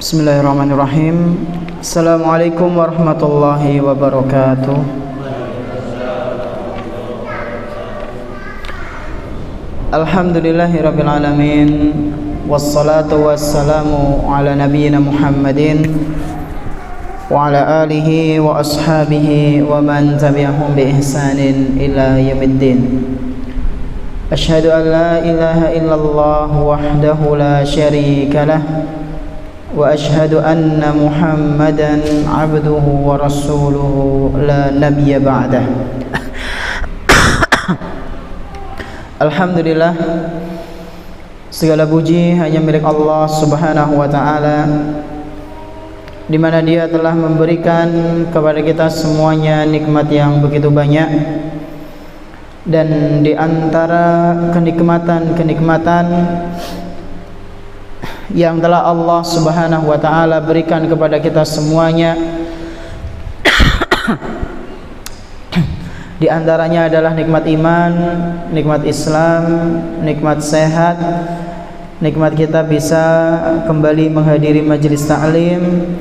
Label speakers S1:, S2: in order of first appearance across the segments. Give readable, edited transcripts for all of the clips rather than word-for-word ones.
S1: Bismillahirrahmanirrahim. Assalamualaikum warahmatullahi wabarakatuh. Alhamdulillahirabbil alamin. Wassalatu wassalamu ala nabiyyina Muhammadin wa ala alihi wa ashabihi wa man tabi'ahum bi ihsanin ila yaumiddin. Asyhadu an la ilaha illallah wahdahu la syarika lah wa asyhadu anna Muhammadan abduhu wa rasuluhu la nabiyya ba'dah. Alhamdulillah, segala puji hanya milik Allah Subhanahu wa taala, di mana Dia telah memberikan kepada kita semuanya nikmat yang begitu banyak. Dan di antara kenikmatan-kenikmatan yang telah Allah Subhanahu wa taala berikan kepada kita semuanya, di antaranya adalah nikmat iman, nikmat Islam, nikmat sehat, nikmat kita bisa kembali menghadiri majelis ta'lim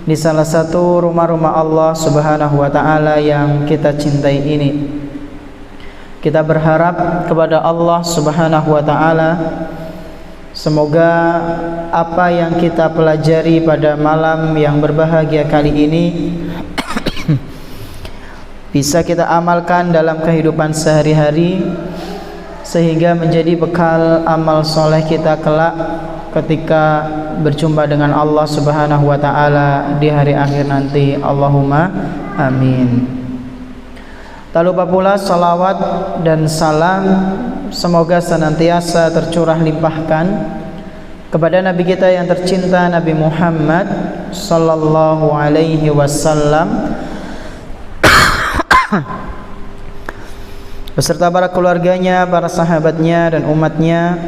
S1: di salah satu rumah-rumah Allah Subhanahu wa taala yang kita cintai ini. Kita berharap kepada Allah Subhanahu wa taala, semoga apa yang kita pelajari pada malam yang berbahagia kali ini bisa kita amalkan dalam kehidupan sehari-hari, sehingga menjadi bekal amal soleh kita kelak ketika berjumpa dengan Allah Subhanahu wa taala di hari akhir nanti. Allahumma amin. Tak lupa pula salawat dan salam semoga senantiasa tercurah limpahkan kepada Nabi kita yang tercinta, Nabi Muhammad sallallahu alaihi wasallam, beserta para keluarganya, para sahabatnya dan umatnya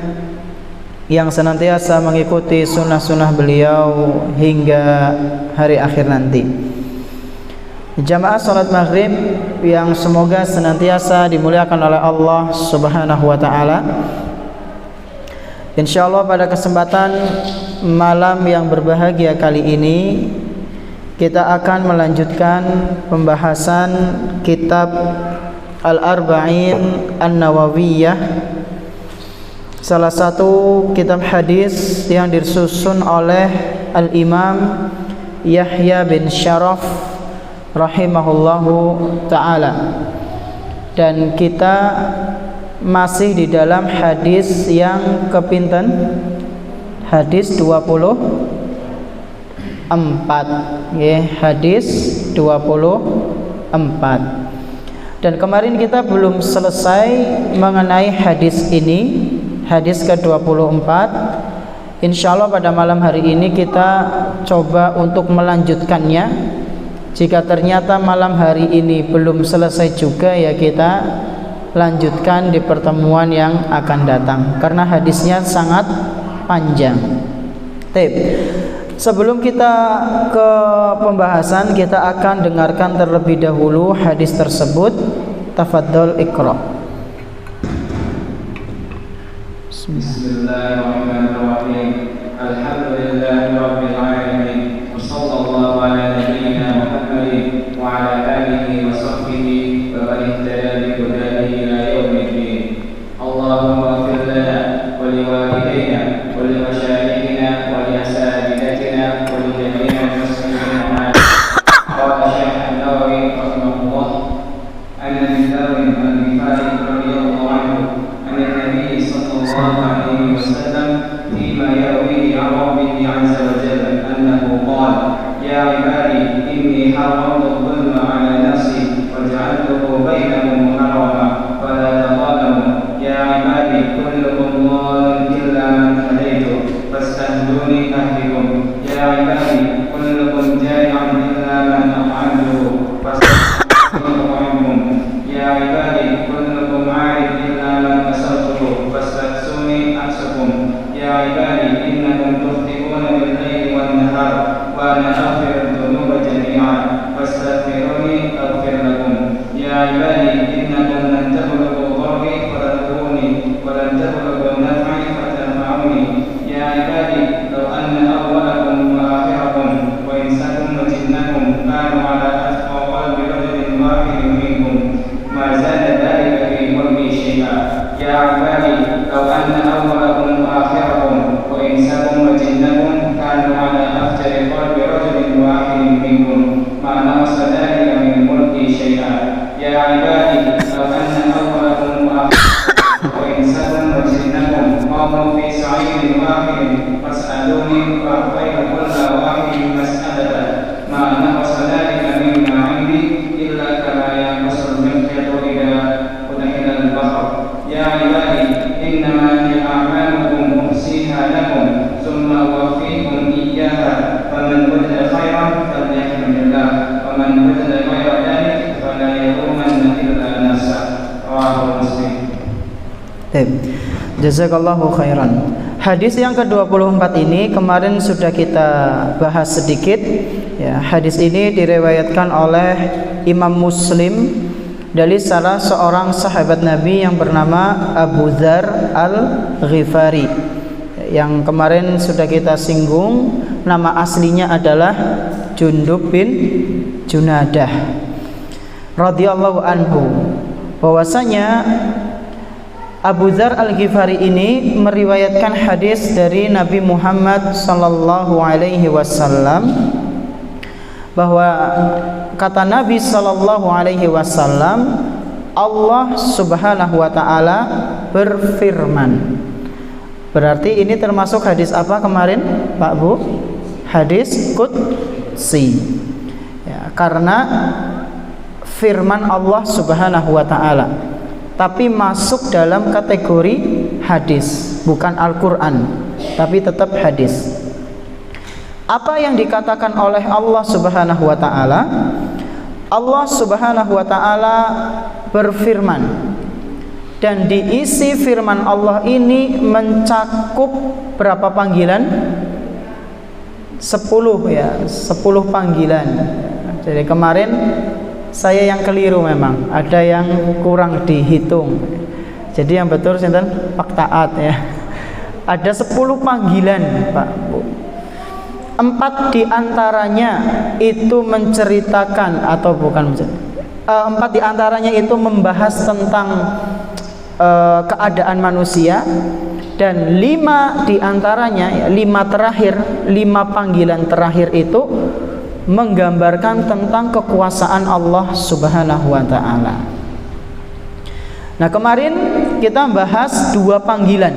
S1: yang senantiasa mengikuti sunnah-sunnah beliau hingga hari akhir nanti. Jamaah salat maghrib yang semoga senantiasa dimuliakan oleh Allah Subhanahu wa taala. Insyaallah pada kesempatan malam yang berbahagia kali ini kita akan melanjutkan pembahasan kitab Al-Arba'in An-Nawawiyah, salah satu kitab hadis yang disusun oleh Al-Imam Yahya bin Syaraf rahimahullahu ta'ala. Dan kita masih di dalam hadis yang kepinten, hadis 24 ya, hadis 24. Dan kemarin kita belum selesai mengenai hadis ini, hadis ke-24. Insyaallah pada malam hari ini kita coba untuk melanjutkannya. Jika ternyata malam hari ini belum selesai juga, ya kita lanjutkan di pertemuan yang akan datang, karena hadisnya sangat panjang. Sebelum kita ke pembahasan, kita akan dengarkan terlebih dahulu hadis tersebut. Tafadhol Iqra.
S2: Bismillahirrahmanirrahim. Alhamdulillahirabbil alamin. Wassallallahu ala nabiyyina Muhammadin wa ala alihi wa sahbihi wa man ihtada bi hudahu ila yaumiddin. Allahumma ighfir lana wa liwalidayna wa limashayikhina wa li asatidatina wa li jami'il muslimin. Qala Syekh An-Nawawi rahimahullah, anna min dawin al-Ghifari radhiyallahu anhu anna Nabi sallallahu alaihi wasallam fima yarwi an Rabbihi azza wa jalla annahu qala ya ibadi inni haramtu dhulma ala nafsi wa ja'altuhu bainakum muharrama fala tadhalamu ya ibadi يا عبادي لو أن أولكم وآخركم وإنسكم وجنكم كانوا على أفجر قلب رجل واحد منكم ما نقص ذلك من ملكي شيئا يا عبادي لو أن أولكم وآخركم وإنسكم وجنكم قاموا في سعيد واحد فاسألوني فأعطيت كل واحد مسألته ما نقص ذلك مما عندي إلا كما ينقص المخيط إذا أدخل البحر يا عبادي إنما هي أعمالكم أحصيها لكم ثم أوفيكم إياها فمن وجد خيرا فليحمد الله ومن وجد غير ذلك فلا يلومن إلا نفسه رواه مسلم.
S1: Jazakallahu khairan. Hadis yang ke-24 ini kemarin sudah kita bahas sedikit ya. Hadis ini diriwayatkan oleh Imam Muslim dari salah seorang sahabat Nabi yang bernama Abu Dzar Al-Ghifari. Yang kemarin sudah kita singgung, nama aslinya adalah Jundub bin Junadah radhiyallahu anhu. Bahwasanya Abu Dzar Al-Ghifari ini meriwayatkan hadis dari Nabi Muhammad sallallahu alaihi wasallam bahwa kata Nabi sallallahu alaihi wasallam, Allah Subhanahu wa taala berfirman. Berarti ini termasuk hadis apa kemarin, Pak Bu? Hadis qudsi. Ya, karena firman Allah Subhanahu wa taala, tapi masuk dalam kategori hadis, bukan Al-Qur'an, tapi tetap hadis. Apa yang dikatakan oleh Allah Subhanahu wa taala? Allah Subhanahu wa taala berfirman, dan diisi firman Allah ini mencakup berapa panggilan? 10 ya, 10 panggilan. Jadi kemarin saya yang keliru, memang ada yang kurang dihitung. Jadi yang betul sinten Pak Taat ya. Ada 10 panggilan, Pak Bu. 4 diantaranya itu menceritakan atau bukan 4 diantaranya itu membahas tentang keadaan manusia, dan 5 diantaranya, 5 terakhir, 5 panggilan terakhir itu menggambarkan tentang kekuasaan Allah Subhanahu wa taala. Nah, kemarin kita bahas 2 panggilan.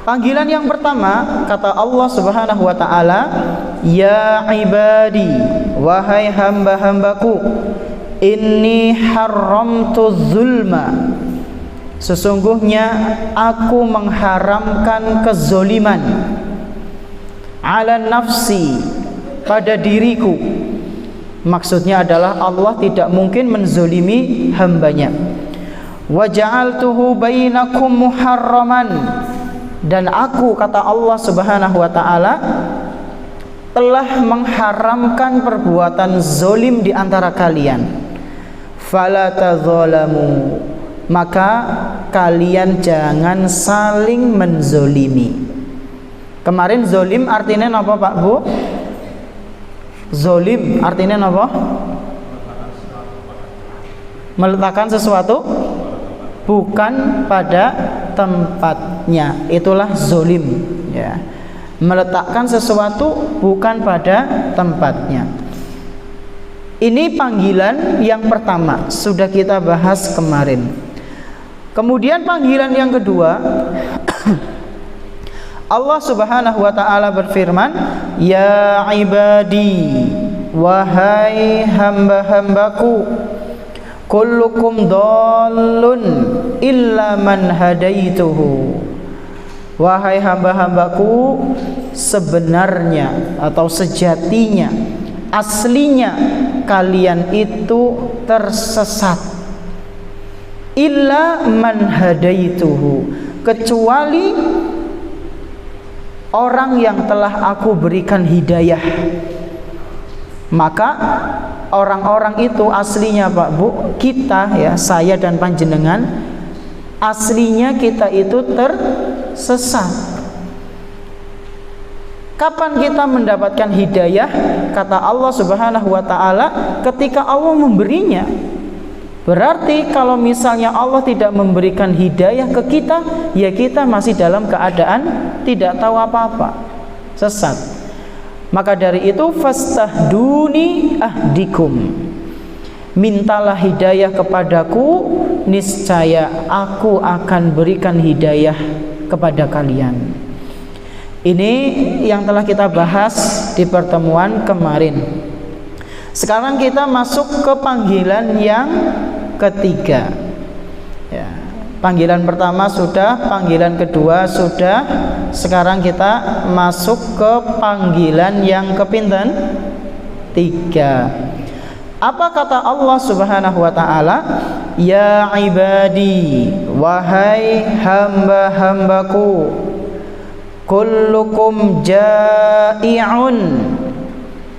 S1: Panggilan yang pertama, kata Allah Subhanahu wa taala, ya ibadi, wahai hamba-hambaku, inni haramtu zulma, sesungguhnya aku mengharamkan kezoliman, ala nafsi, pada diriku. Maksudnya adalah Allah tidak mungkin menzolimi hambanya. Wa ja'altuhu bainakum muharraman, dan aku, kata Allah Subhanahu wa taala, telah mengharamkan perbuatan zolim di antara kalian. Fala tadzalamu, maka kalian jangan saling menzolimi. Kemarin zolim artinya apa, Pak Bu? Zolim artinya apa? Meletakkan sesuatu bukan pada tempatnya, itulah zolim ya. Meletakkan sesuatu bukan pada tempatnya. Ini panggilan yang pertama, sudah kita bahas kemarin. Kemudian panggilan yang kedua, Allah Subhanahu wa taala berfirman, ya ibadi, wahai hamba-hambaku, kullukum dhallun illa man hadaituhu, wahai hamba-hambaku, sebenarnya atau sejatinya, aslinya kalian itu tersesat, illa man hadaituhu, kecuali orang yang telah aku berikan hidayah. Maka orang-orang itu aslinya, Pak Bu, kita ya, saya dan panjenengan, aslinya kita itu tersesat. Kapan kita mendapatkan hidayah? Kata Allah Subhanahu wa taala, ketika Allah memberinya. Berarti kalau misalnya Allah tidak memberikan hidayah ke kita, ya kita masih dalam keadaan tidak tahu apa-apa, sesat. Maka dari itu fastahduni ahdikum, mintalah hidayah kepadaku, niscaya aku akan berikan hidayah kepada kalian. Ini yang telah kita bahas di pertemuan kemarin. Sekarang kita masuk ke panggilan yang ketiga. Ya, panggilan pertama sudah, panggilan kedua sudah. Sekarang kita masuk ke panggilan yang kepinten? 3. Apa kata Allah Subhanahu wa taala? Ya ibadi, wahai hamba-hambaku, kullukum ja'i'un,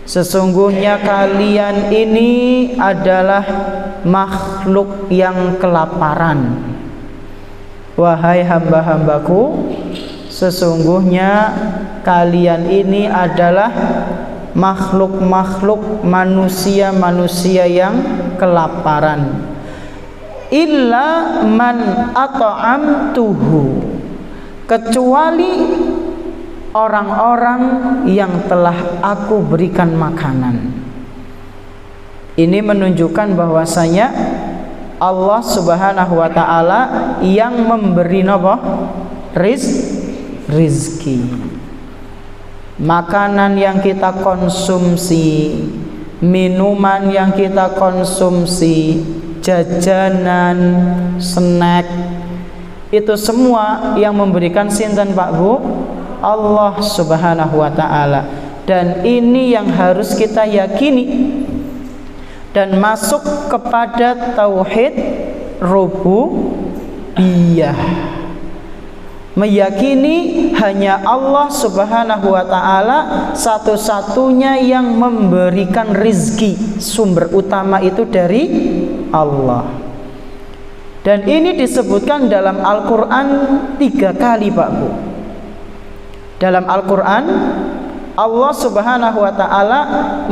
S1: sesungguhnya kalian ini adalah makhluk yang kelaparan. Wahai hamba-hambaku, sesungguhnya kalian ini adalah makhluk-makhluk manusia-manusia yang kelaparan. Illa man at'amtuhu, kecuali orang-orang yang telah aku berikan makanan. Ini menunjukkan bahwasanya Allah Subhanahu wa taala yang memberi rizki. Makanan yang kita konsumsi, minuman yang kita konsumsi, jajanan, snack, itu semua yang memberikan sinten Pak Bu? Allah Subhanahu wa taala. Dan ini yang harus kita yakini dan masuk kepada tauhid rububiyah. Meyakini hanya Allah Subhanahu wa taala satu-satunya yang memberikan rizki. Sumber utama itu dari Allah. Dan ini disebutkan dalam Al-Quran 3 kali Pak Bu. Dalam Al-Quran Allah Subhanahu wa ta'ala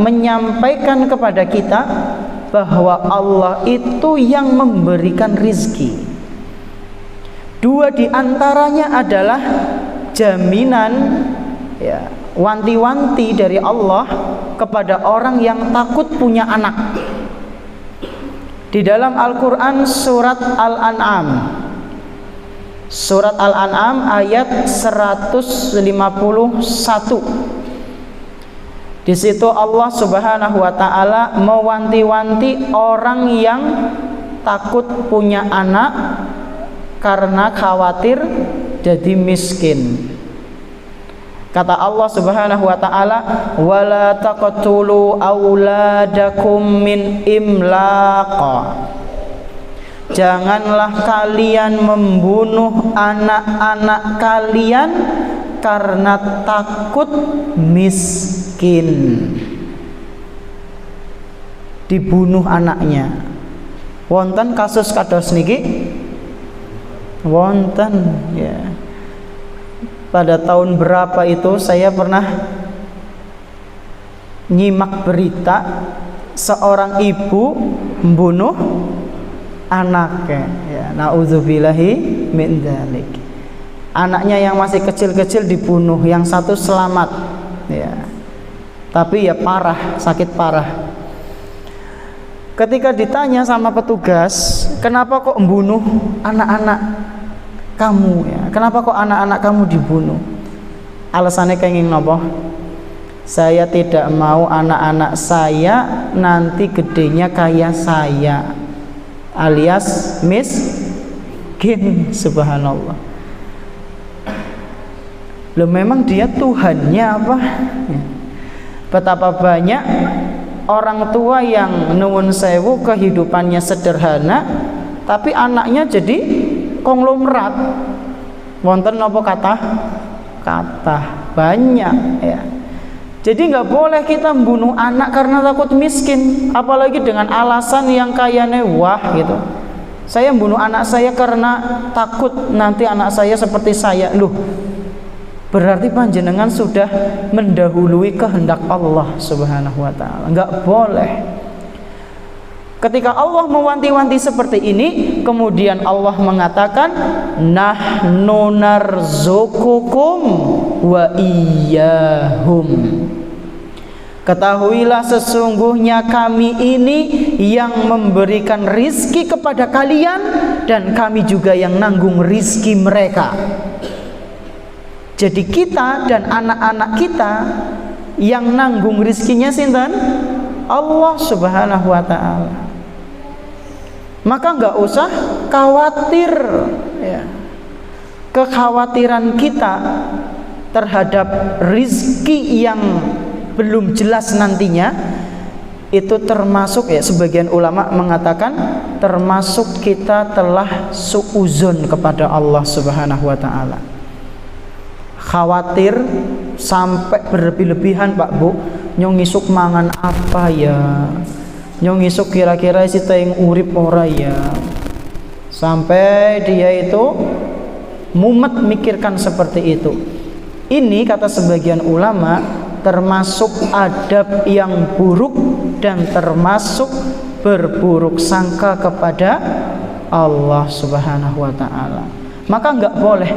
S1: menyampaikan kepada kita bahwa Allah itu yang memberikan rizki. 2 diantaranya adalah jaminan, ya, wanti-wanti dari Allah kepada orang yang takut punya anak. Di dalam Al-Quran surat Al-An'am, surat Al-An'am ayat 151. Di situ Allah Subhanahu wa taala mewanti-wanti orang yang takut punya anak karena khawatir jadi miskin. Kata Allah Subhanahu wa taala, wala taqtulu auladakum min imlaqa, janganlah kalian membunuh anak-anak kalian karena takut miskin. Dibunuh anaknya. Wonten kasus kados niki? Wonten, ya. Pada tahun berapa itu saya pernah nyimak berita seorang ibu membunuh anaknya, ya, naudzubillahi min dzalik. Anaknya yang masih kecil-kecil dibunuh, yang satu selamat, ya. Tapi ya parah, sakit parah. Ketika ditanya sama petugas, kenapa kok membunuh anak-anak kamu, ya? Kenapa kok anak-anak kamu dibunuh? Alasannya kenging nopo? Saya tidak mau anak-anak saya nanti gedenya kayak saya, alias miskin. Subhanallah. Loh, memang dia Tuhannya apa? Betapa banyak orang tua yang nuwun sewu kehidupannya sederhana, tapi anaknya jadi konglomerat. Wonten napa kata banyak, ya. Jadi nggak boleh kita membunuh anak karena takut miskin, apalagi dengan alasan yang kayaknya wah gitu. Saya membunuh anak saya karena takut nanti anak saya seperti saya. Loh, berarti panjenengan sudah mendahului kehendak Allah Subhanahu wa taala. Nggak boleh. Ketika Allah mewanti-wanti seperti ini, kemudian Allah mengatakan nahnu narzuqukum wa iyyahum. Ketahuilah sesungguhnya kami ini yang memberikan rizki kepada kalian, dan kami juga yang nanggung rizki mereka. Jadi kita dan anak-anak kita yang nanggung rizkinya sinten? Allah Subhanahu wa ta'ala. Maka nggak usah khawatir ya. Kekhawatiran kita terhadap rizki yang belum jelas nantinya itu termasuk, ya sebagian ulama mengatakan termasuk kita telah suuzon kepada Allah Subhanahu wa ta'ala. Khawatir sampai berlebih-lebihan, Pak Bu, nyong isuk mangan apa ya, nyong isuk kira-kira si tayang urip ora ya, sampai dia itu mumet mikirkan seperti itu. Ini kata sebagian ulama termasuk adab yang buruk dan termasuk berburuk sangka kepada Allah Subhanahu wa ta'ala. Maka enggak boleh.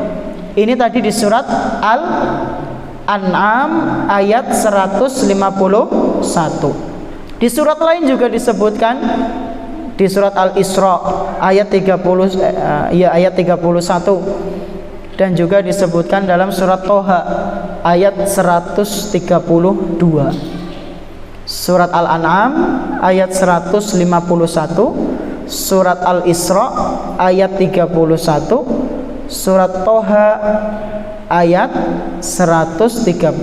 S1: Ini tadi di surat Al-An'am ayat 151. Di surat lain juga disebutkan, di surat Al-Isra ayat 31, dan juga disebutkan dalam surat Toha ayat 132. Surat Al-An'am ayat 151, surat Al-Isra ayat 31, surat Toha ayat 132.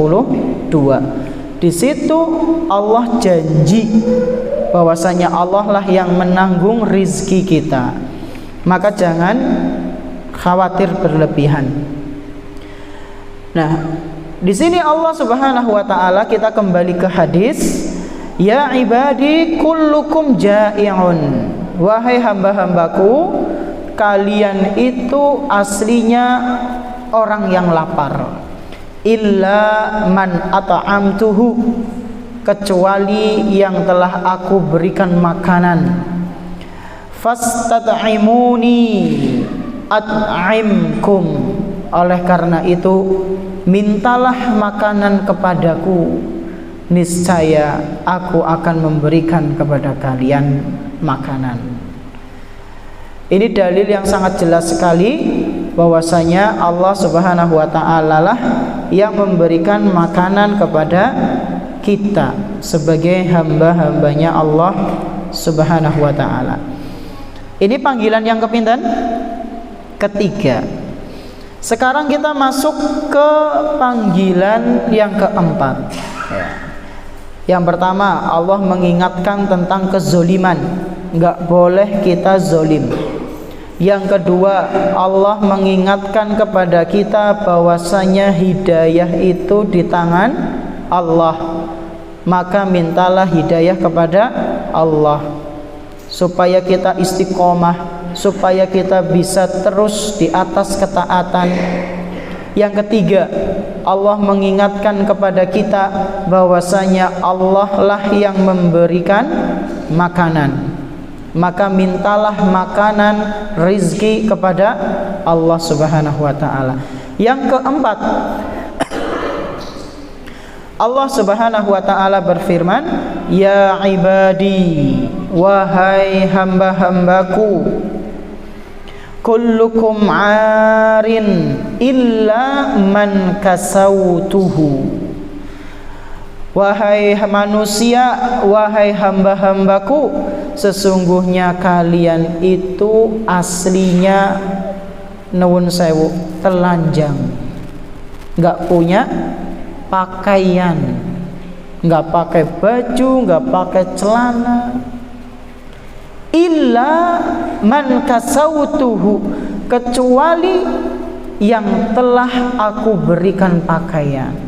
S1: Di situ Allah janji bahwasanya Allah lah yang menanggung rizki kita. Maka jangan khawatir berlebihan. Nah, di sini Allah Subhanahu wa ta'ala, kita kembali ke hadis, ya ibadi kullukum ja'i'un, wahai hamba-hambaku, kalian itu aslinya orang yang lapar, illa man at'amtuhu, kecuali yang telah aku berikan makanan, fastat'imuni at'imkum, oleh karena itu mintalah makanan kepadaku, niscaya aku akan memberikan kepada kalian makanan. Ini dalil yang sangat jelas sekali bahwasanya Allah Subhanahu wa ta'ala lah yang memberikan makanan kepada kita sebagai hamba-hambanya Allah Subhanahu wa ta'ala. Ini panggilan yang kepinten? Ketiga. Sekarang kita masuk ke panggilan yang keempat ya. Yang pertama, Allah mengingatkan tentang kezoliman, nggak boleh kita zolim. Yang kedua, Allah mengingatkan kepada kita bahwasanya hidayah itu di tangan Allah. Maka mintalah hidayah kepada Allah supaya kita istiqomah, supaya kita bisa terus di atas ketaatan. Yang ketiga, Allah mengingatkan kepada kita bahwasanya Allah lah yang memberikan makanan. Maka mintalah makanan, rizki kepada Allah Subhanahu wa ta'ala. Yang keempat, Allah Subhanahu wa ta'ala berfirman, ya ibadi, wahai hamba-hambaku, kullukum arin illa man kasautuhu. Wahai manusia, wahai hamba-hambaku, sesungguhnya kalian itu aslinya nuwun sewu, telanjang, nggak punya pakaian, nggak pakai baju, nggak pakai celana. Illa man kasautuhu, kecuali yang telah aku berikan pakaian.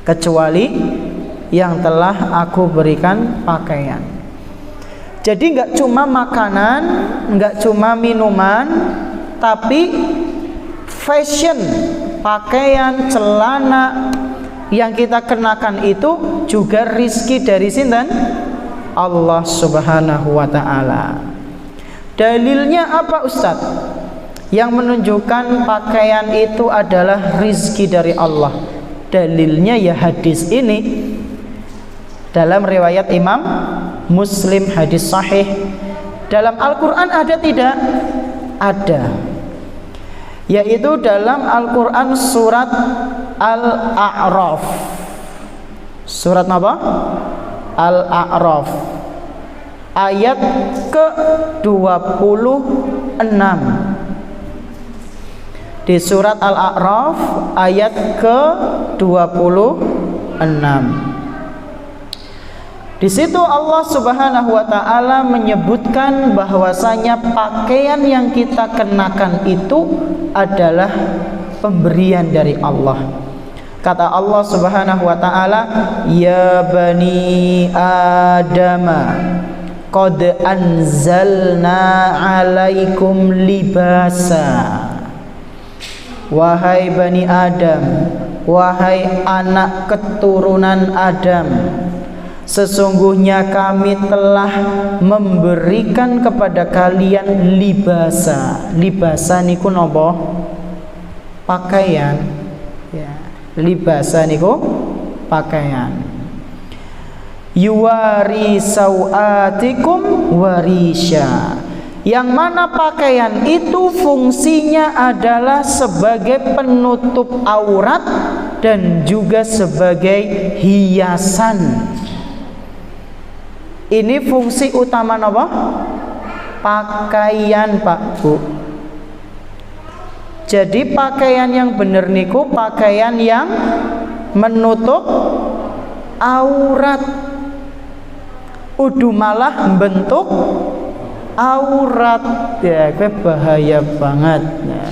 S1: Kecuali yang telah aku berikan pakaian. Jadi nggak cuma makanan, nggak cuma minuman, tapi fashion, pakaian, celana yang kita kenakan itu juga rizki dari sinten? Allah Subhanahu wa taala. Dalilnya apa Ustaz? Yang menunjukkan pakaian itu adalah rizki dari Allah. Dalilnya ya hadis ini dalam riwayat Imam Muslim, hadis sahih. Dalam Al-Quran ada tidak? Ada. Yaitu dalam Al-Quran surat Al-A'raf. Surat apa? Al-A'raf ayat ke-26. Di surat Al-A'raf ayat ke-26. Di situ Allah Subhanahu wa taala menyebutkan bahwasanya pakaian yang kita kenakan itu adalah pemberian dari Allah. Kata Allah Subhanahu wa taala, "Ya bani Adama, qad anzalna 'alaikum libasa." Wahai Bani Adam, wahai anak keturunan Adam, sesungguhnya kami telah memberikan kepada kalian libasa. Libasa niku napa? Pakaian. Ya, libasa niku pakaian. Yuwari sawatikum warisha. Yang mana pakaian itu fungsinya adalah sebagai penutup aurat dan juga sebagai hiasan. Ini fungsi utama apa? Pakaian, Pak Bu. Jadi pakaian yang bener niku pakaian yang menutup aurat. Udu malah bentuk aurat, ya, bahaya banget ya.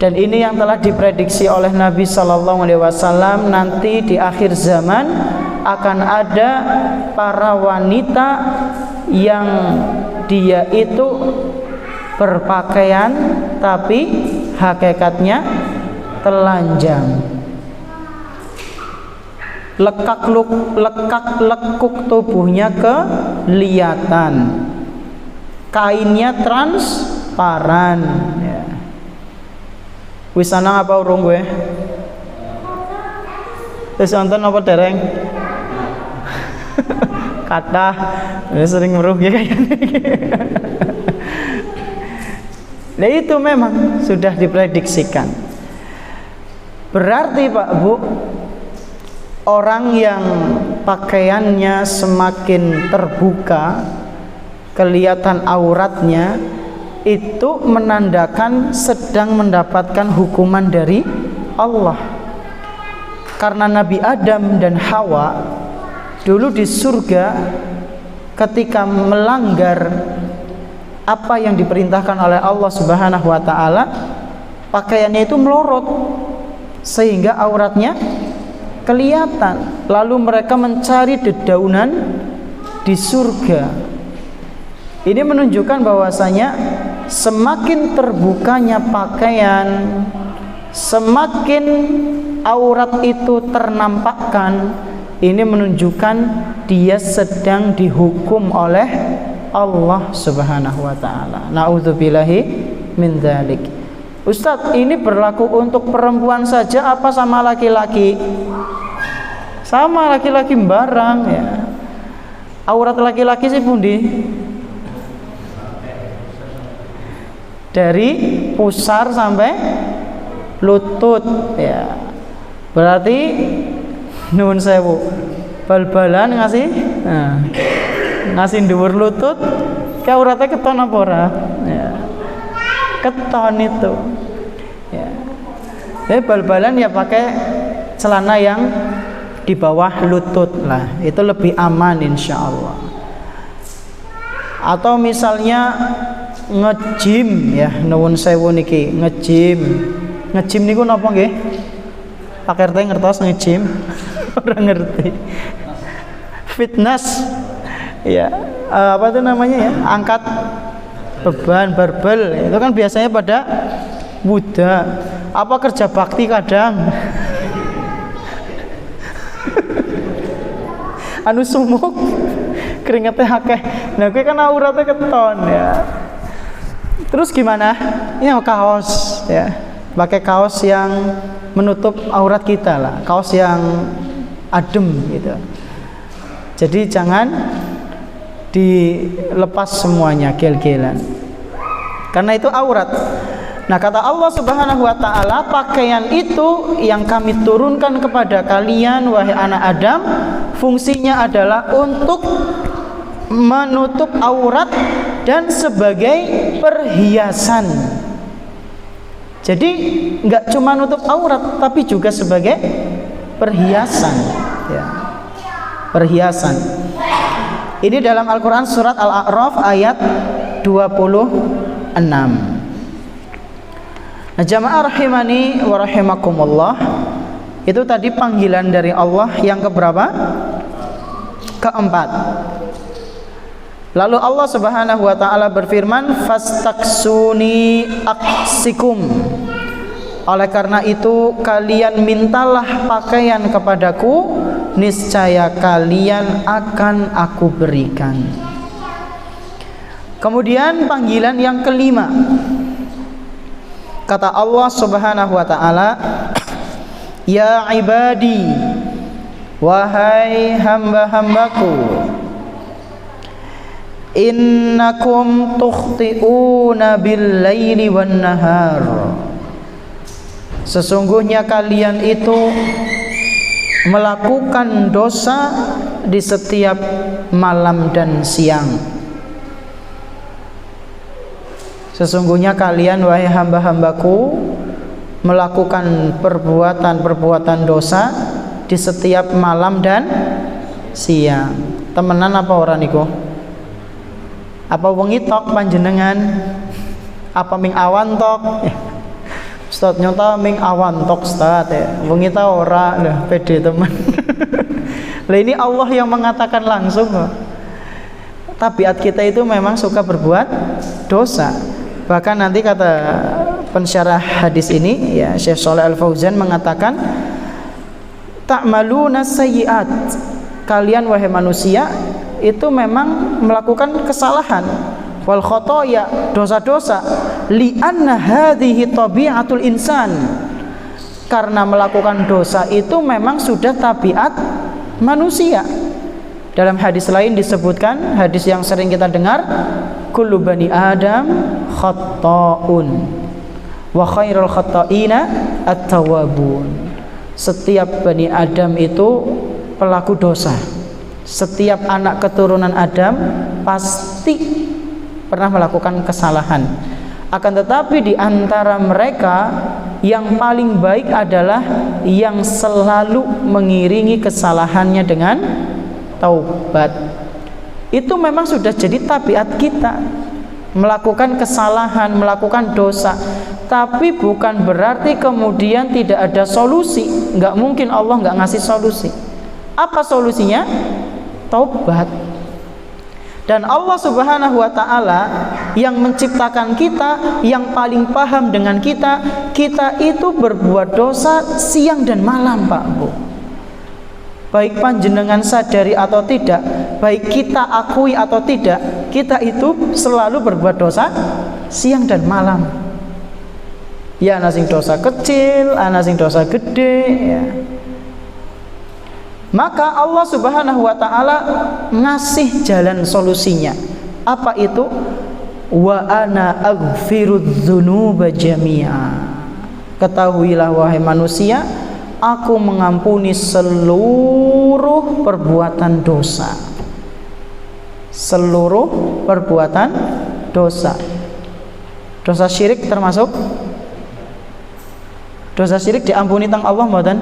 S1: Dan ini yang telah diprediksi oleh Nabi Sallallahu Alaihi Wasallam, nanti di akhir zaman akan ada para wanita yang dia itu berpakaian tapi hakikatnya telanjang, lekak lekuk tubuhnya kelihatan, kainnya transparan ya. Wis ana apa urung gue? Wis nonton apa dereng? Kata sering merugi kayaknya. Nah itu memang sudah diprediksikan. Berarti Pak Bu, orang yang pakaiannya semakin terbuka, kelihatan auratnya, itu menandakan sedang mendapatkan hukuman dari Allah. Karena Nabi Adam dan Hawa dulu di surga ketika melanggar apa yang diperintahkan oleh Allah Subhanahu wa taala, pakaiannya itu melorot sehingga auratnya kelihatan. Lalu mereka mencari dedaunan di surga. Ini menunjukkan bahwasanya semakin terbukanya pakaian, semakin aurat itu ternampakkan, ini menunjukkan dia sedang dihukum oleh Allah Subhanahu wa taala. Nauzubillahi min dzalik. Ustadz, ini berlaku untuk perempuan saja apa sama laki-laki? Sama, laki-laki barang ya. Aurat laki-laki sih pundi? Dari pusar sampai lutut ya. Berarti nuwun sewu, bal-balan ngasih ngasih dhuwur lutut, ke auratnya keton apa ora? Ya. Keton itu. Ya. Jadi bal-balan ya pakai celana yang di bawah lutut lah, itu lebih aman insya Allah. Atau misalnya nge-gym ya, nuwun sewu niki, nge-gym. Nge-gym niku napa nggih? Pak RT ngertos nge-gym? Orang ngerti. Fitness. Ya, apa itu namanya ya? Angkat beban barbel. Itu kan biasanya pada Buddha. Apa kerja bakti kadang? Anu sumuk. keringetnya akeh. Nah, kowe kan auratnya keton ya. Terus gimana? Ini kaos ya. Pakai kaos yang menutup aurat kita lah, kaos yang adem gitu. Jadi jangan dilepas semuanya gel-gelan. Karena itu aurat. Nah, kata Allah Subhanahu wa taala, pakaian itu yang kami turunkan kepada kalian wahai anak Adam, fungsinya adalah untuk menutup aurat dan sebagai perhiasan. Jadi enggak cuma nutup aurat tapi juga sebagai perhiasan ya. Perhiasan. Ini dalam Al-Qur'an surat Al-A'raf ayat 26. Nah, jamaah rahimani wa rahimakumullah, itu tadi panggilan dari Allah yang keberapa? Keempat. Lalu Allah Subhanahu wa taala berfirman, fastaksuni aksikum. Oleh karena itu kalian mintalah pakaian kepadaku, niscaya kalian akan aku berikan. Kemudian panggilan yang kelima, kata Allah Subhanahu wa taala, ya ibadi, wahai hamba-hambaku, innakum tukhti'una bil-laili wan-nahar. Sesungguhnya kalian itu melakukan dosa di setiap malam dan siang. Sesungguhnya kalian wahai hamba-hambaku melakukan perbuatan-perbuatan dosa di setiap malam dan siang. Temenan apa orang niku? Apa wengi tok panjenengan? Apa ming awan tok? Ustaz nyata ming awan tok Ustaz ya. Wengi ta ora lho, pede teman. Lah ini Allah yang mengatakan langsung kok. Tabiat kita itu memang suka berbuat dosa. Bahkan nanti kata pensyarah hadis ini ya, Syekh Shalih Al-Fauzan mengatakan, ta'maluna sayyi'at. Kalian wahai manusia itu memang melakukan kesalahan, wal khotoya, dosa-dosa, li'anna hadhihi tabi'atul insan. Karena melakukan dosa itu memang sudah tabiat manusia. Dalam hadis lain disebutkan, hadis yang sering kita dengar, kullu bani adam khata'un wa khairul khata'ina at-tawwabun. Setiap bani Adam itu pelaku dosa. Setiap anak keturunan Adam pasti pernah melakukan kesalahan. Akan tetapi di antara mereka yang paling baik adalah yang selalu mengiringi kesalahannya dengan taubat. Itu memang sudah jadi tabiat kita, melakukan kesalahan, melakukan dosa. Tapi bukan berarti kemudian tidak ada solusi. Nggak mungkin Allah nggak ngasih solusi. Apa solusinya? Taubat. Dan Allah Subhanahu wa ta'ala yang menciptakan kita, yang paling paham dengan kita, kita itu berbuat dosa siang dan malam, Pak Bu. Baik panjenengan sadari atau tidak, baik kita akui atau tidak, kita itu selalu berbuat dosa siang dan malam. Ya ana sing dosa kecil, ana sing dosa gede ya. Maka Allah Subhanahu wa ta'ala ngasih jalan solusinya. Apa itu? Wa ana aghfirudz dzunuba jami'a. Ketahuilah wahai manusia, aku mengampuni seluruh perbuatan dosa. Seluruh perbuatan dosa. Dosa syirik termasuk? Dosa syirik diampuni teng Allah mboten?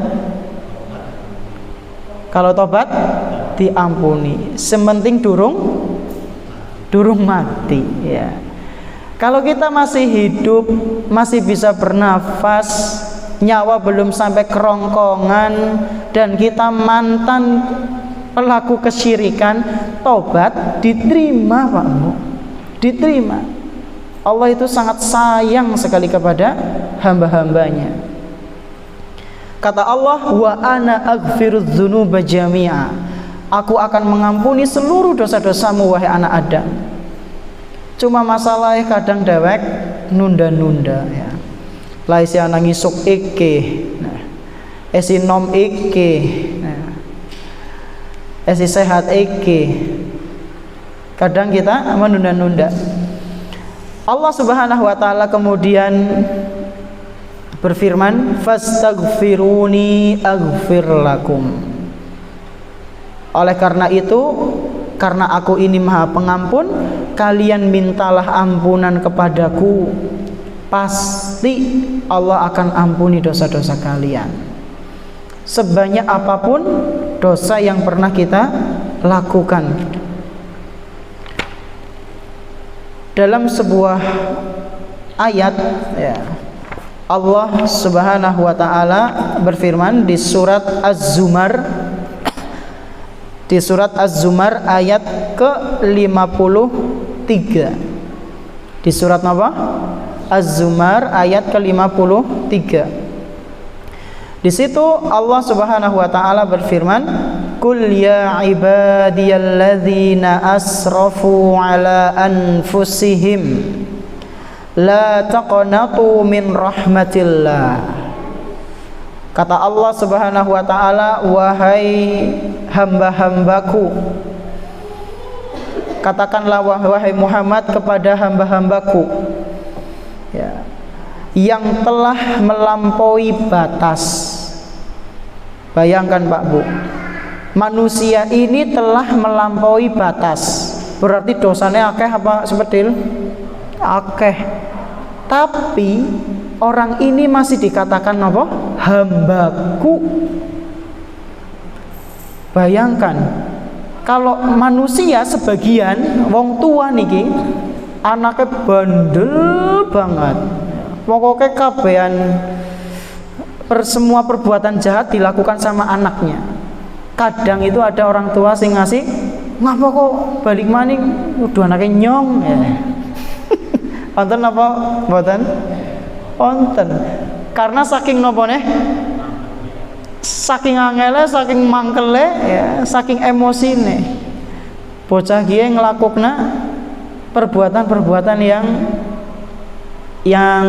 S1: Kalau tobat diampuni. Sementing durung mati ya. Kalau kita masih hidup, masih bisa bernafas, nyawa belum sampai kerongkongan, dan kita mantan pelaku kesyirikan, tobat diterima Pak Bu, diterima. Allah itu sangat sayang sekali kepada hamba-hambanya. Kata Allah, wa ana aghfirudz dzunuba jami'a. Aku akan mengampuni seluruh dosa-dosamu wahai anak Adam. Cuma masalahnya kadang dewek nunda-nunda ya. Lah isi ana ngisuk iki. Nah, isi nom iki. Nah, isi sehat iki. Kadang kita menunda-nunda. Allah Subhanahu wa taala kemudian berfirman, "Fastaghfiruni aghfir lakum." Oleh karena itu, karena aku ini Maha Pengampun, kalian mintalah ampunan kepadaku. Pasti Allah akan ampuni dosa-dosa kalian. Sebanyak apapun dosa yang pernah kita lakukan. Dalam sebuah ayat ya, Allah Subhanahu wa taala berfirman di surat Az-Zumar, di surat Az-Zumar ayat ke-53. Di surat apa? Az-Zumar ayat ke-53. Di situ Allah Subhanahu wa taala berfirman, "Qul ya ibadiyalladzina asrafu ala anfusihim la taqnatu min rahmatillah." Kata Allah Subhanahu wa taala, "Wahai hamba-hambaku," katakanlah wahai Muhammad kepada hamba-hambaku ya, yang telah melampaui batas. Bayangkan Pak Bu, manusia ini telah melampaui batas. Berarti dosanya akeh apa seperti akeh. Tapi orang ini masih dikatakan apa? Hambaku. Bayangkan kalau manusia sebagian wong tua niki anaknya bandel banget. Pokoknya kabehan semua perbuatan jahat dilakukan sama anaknya. Kadang itu ada orang tua sing ngasih, "Ngapa kok balik maning udah anaknya nyong?" Ya. Wonten apa mboten? Wonten. Karena saking nopone, saking angele, saking mangkele ya, saking emosine, bocah kiye nglakukna perbuatan-perbuatan yang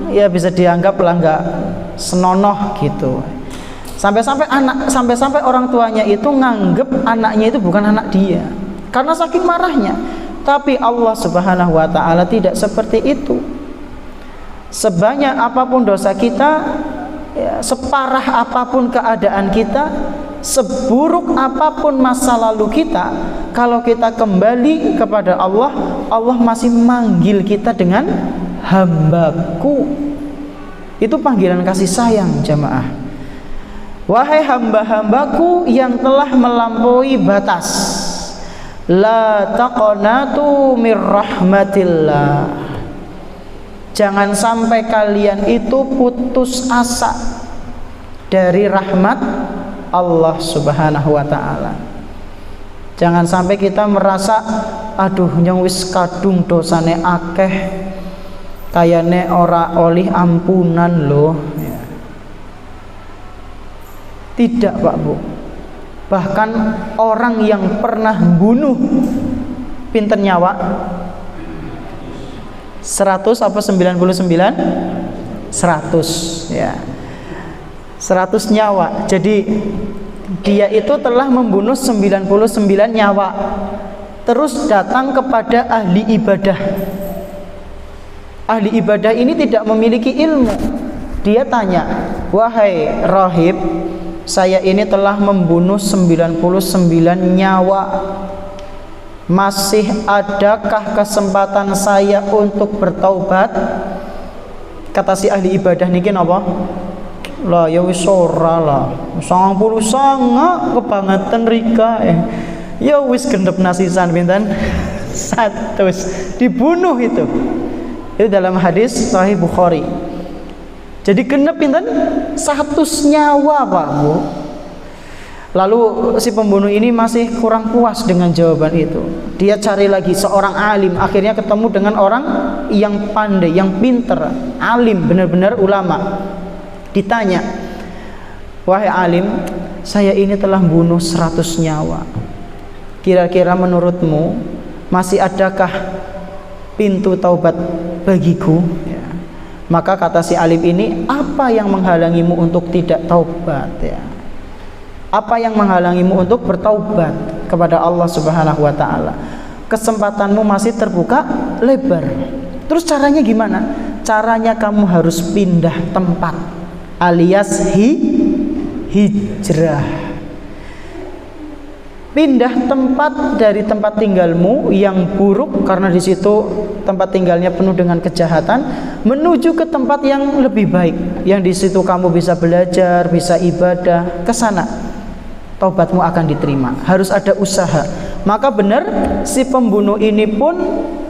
S1: ya bisa dianggap lah enggak senonoh gitu. Sampai orang tuanya itu nganggep anaknya itu bukan anak dia karena saking marahnya. Tapi Allah Subhanahu wa taala tidak seperti itu. Sebanyak apapun dosa kita ya, separah apapun keadaan kita, seburuk apapun masa lalu kita, kalau kita kembali kepada Allah, Allah masih manggil kita dengan hambaku. Itu panggilan kasih sayang jamaah. Wahai hamba-hambaku yang telah melampaui batas, la taqnatu mir rahmatillah. Jangan sampai kalian itu putus asa dari rahmat Allah Subhanahu wa taala. Jangan sampai kita merasa aduh nyong wis kadung dosane akeh, kayane ora oleh ampunan loh. Tidak Pak Bu. Bahkan orang yang pernah bunuh pinten nyawa? 100 apa 99? 100 ya. 100 nyawa. Jadi dia itu telah membunuh 99 nyawa. Terus datang kepada ahli ibadah. Ahli ibadah ini tidak memiliki ilmu. Dia tanya, "Wahai rahib, saya ini telah membunuh 99 nyawa. Masih adakah kesempatan saya untuk bertaubat?" Kata si ahli ibadah niki napa? Lah ya wis ora lah. 90 sangat kebangetan rika. Ya wis gendep nasisan pinten? 100. Dibunuh itu. Itu dalam hadis Sahih Bukhari. Jadi genep pinten? 100 nyawa Pak Bu. Lalu si pembunuh ini masih kurang puas dengan jawaban itu. Dia cari lagi seorang alim. Akhirnya ketemu dengan orang yang pandai, yang pinter, alim, benar-benar ulama. Ditanya, "Wahai alim, saya ini telah bunuh 100 nyawa. Kira-kira menurutmu masih adakah pintu taubat bagiku? Ya. Maka kata si alim ini, apa yang menghalangimu untuk tidak taubat? Ya. Apa yang menghalangimu untuk bertaubat kepada Allah Subhanahu wa Ta'ala? Kesempatanmu masih terbuka lebar. Terus caranya gimana? Caranya kamu harus pindah tempat, alias hijrah. Pindah tempat dari tempat tinggalmu yang buruk, karena di situ tempat tinggalnya penuh dengan kejahatan, menuju ke tempat yang lebih baik, yang di situ kamu bisa belajar, bisa ibadah. Ke sana taubatmu akan diterima. Harus ada usaha. Maka benar si pembunuh ini pun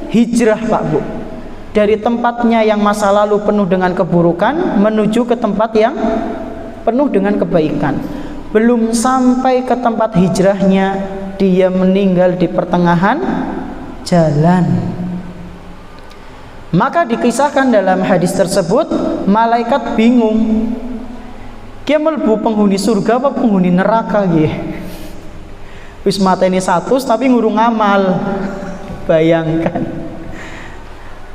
S1: hijrah, Pak Bu, dari tempatnya yang masa lalu penuh dengan keburukan menuju ke tempat yang penuh dengan kebaikan. Belum sampai ke tempat hijrahnya, dia meninggal di pertengahan jalan. Maka dikisahkan dalam hadis tersebut, malaikat bingung, dia mlebu penghuni surga apa penghuni neraka nggih. Wis mateni 100 tapi ngurung amal. Bayangkan.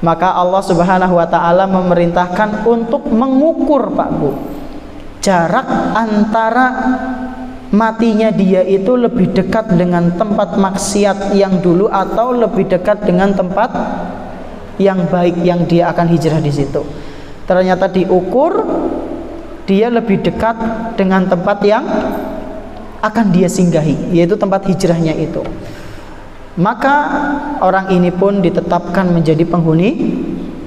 S1: Maka Allah Subhanahu wa Ta'ala memerintahkan untuk mengukur, Pak Bu, jarak antara matinya dia itu lebih dekat dengan tempat maksiat yang dulu atau lebih dekat dengan tempat yang baik yang dia akan hijrah di situ. Ternyata diukur, dia lebih dekat dengan tempat yang akan dia singgahi, yaitu tempat hijrahnya itu. Maka orang ini pun ditetapkan menjadi penghuni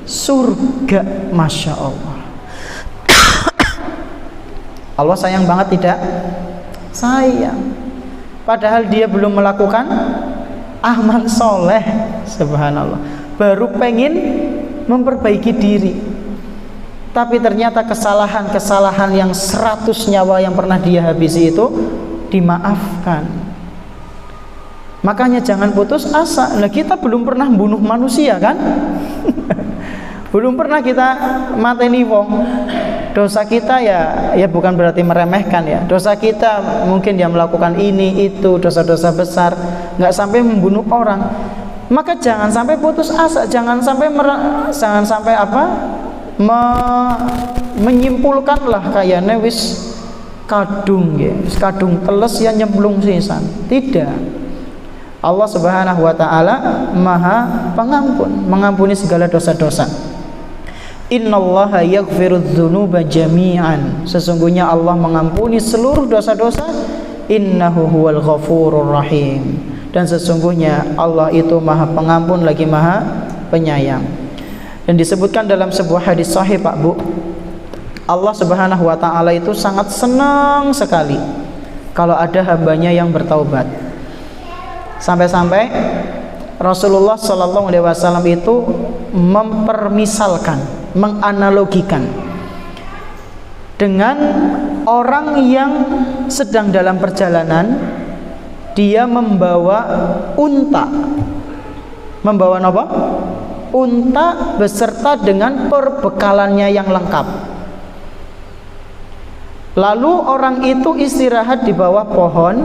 S1: surga. Masya Allah. Allah sayang banget tidak? Sayang. Padahal dia belum melakukan amal soleh. Subhanallah. Baru pengen memperbaiki diri, tapi ternyata kesalahan-kesalahan yang 100 nyawa yang pernah dia habisi itu dimaafkan. Makanya jangan putus asa. Nah, kita belum pernah bunuh manusia kan? Belum pernah kita mateni wong. Dosa kita ya bukan berarti meremehkan ya. Dosa kita mungkin dia melakukan ini itu, dosa-dosa besar, nggak sampai membunuh orang. Maka jangan sampai putus asa, jangan sampai menyimpulkanlah kayaknya wis kadung ya, kadung teles ya nyemplung sisan. Tidak. Allah Subhanahu wa Ta'ala Maha Pengampun, mengampuni segala dosa-dosa. Innallaha yaghfirudz dzunuba jami'an. Sesungguhnya Allah mengampuni seluruh dosa-dosa. Innahu huwal ghafurur rahim. Dan sesungguhnya Allah itu Maha Pengampun lagi Maha Penyayang. Dan disebutkan dalam sebuah hadis sahih, Pak Bu, Allah Subhanahu wa Ta'ala itu sangat senang sekali kalau ada hambanya yang bertaubat. Sampai-sampai Rasulullah Sallallahu Alaihi Wasallam itu mempermisalkan, menganalogikan dengan orang yang sedang dalam perjalanan, dia membawa unta. Membawa apa? Unta beserta dengan perbekalannya yang lengkap. Lalu orang itu istirahat di bawah pohon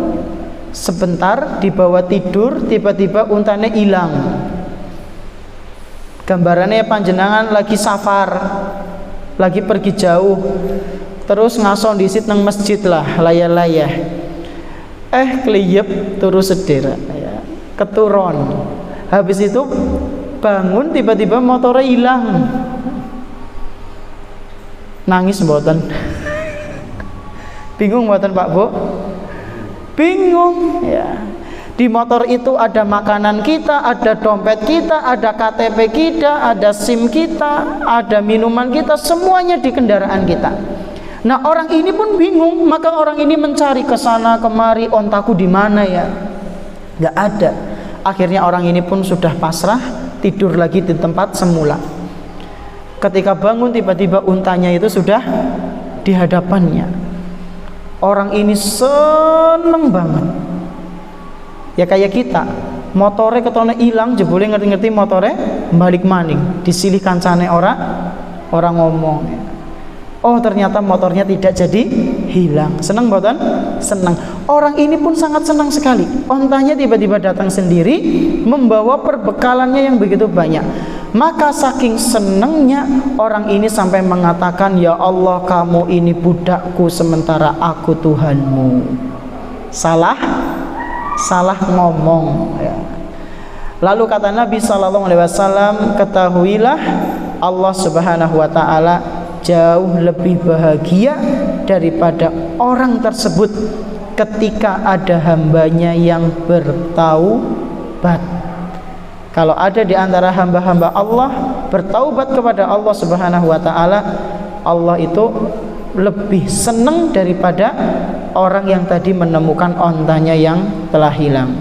S1: sebentar, dibawa tidur, tiba-tiba untanya hilang. Gambarannya panjenengan lagi safar, lagi pergi jauh, terus ngason disit nang masjid lah, layah-layah. Keliyep turu sedera, ya, keturun. Habis itu bangun, tiba-tiba motornya hilang. Nangis mboten? Bingung mboten Pak Bu? Bingung ya. Di motor itu ada makanan kita, ada dompet kita, ada KTP kita, ada SIM kita, ada minuman kita, semuanya di kendaraan kita. Nah, orang ini pun bingung, maka orang ini mencari ke sana kemari, ontaku di mana ya? Enggak ada. Akhirnya orang ini pun sudah pasrah, tidur lagi di tempat semula. Ketika bangun, tiba-tiba untanya itu sudah di hadapannya. Orang ini seneng banget. Ya kayak kita, motornya ketone hilang, jebule ngerti-ngerti motornya balik maning, disilih kancane orang ngomong. Oh ternyata motornya tidak jadi hilang. Senang mboten? Senang. Orang ini pun sangat senang sekali. Ontanya tiba-tiba datang sendiri membawa perbekalannya yang begitu banyak. Maka saking senangnya orang ini sampai mengatakan, ya Allah, kamu ini budakku sementara aku Tuhanmu. Salah ngomong ya. Lalu kata Nabi SAW, ketahuilah Allah Subhanahu wa ta'ala jauh lebih bahagia daripada orang tersebut ketika ada hambanya yang bertaubat. Kalau ada di antara hamba-hamba Allah bertaubat kepada Allah Subhanahu wa ta'ala, Allah itu lebih senang daripada orang yang tadi menemukan ontanya yang telah hilang.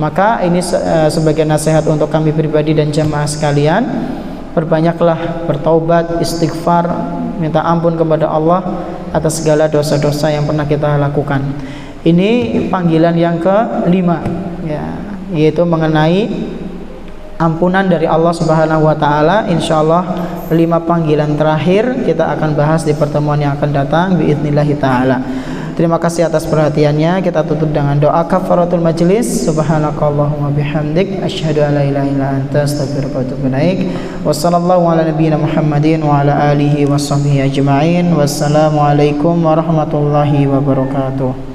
S1: Maka ini sebagai nasihat untuk kami pribadi dan jamaah sekalian, perbanyaklah bertaubat, istighfar, minta ampun kepada Allah atas segala dosa-dosa yang pernah kita lakukan. Ini panggilan yang kelima ya, yaitu mengenai ampunan dari Allah Subhanahu wa ta'ala. Insyaallah 5 panggilan terakhir kita akan bahas di pertemuan yang akan datang biidznillah ta'ala. Terima kasih atas perhatiannya. Kita tutup dengan doa kafaratul majlis. Subhanakallahumma bihamdik asyhadu an la ilaha illa anta astaghfiruka wa atubu ilaik. Wassallallahu ala nabiyyina Muhammadin wa ala alihi washabbihi ajma'in. Wassalamu alaikum warahmatullahi wabarakatuh.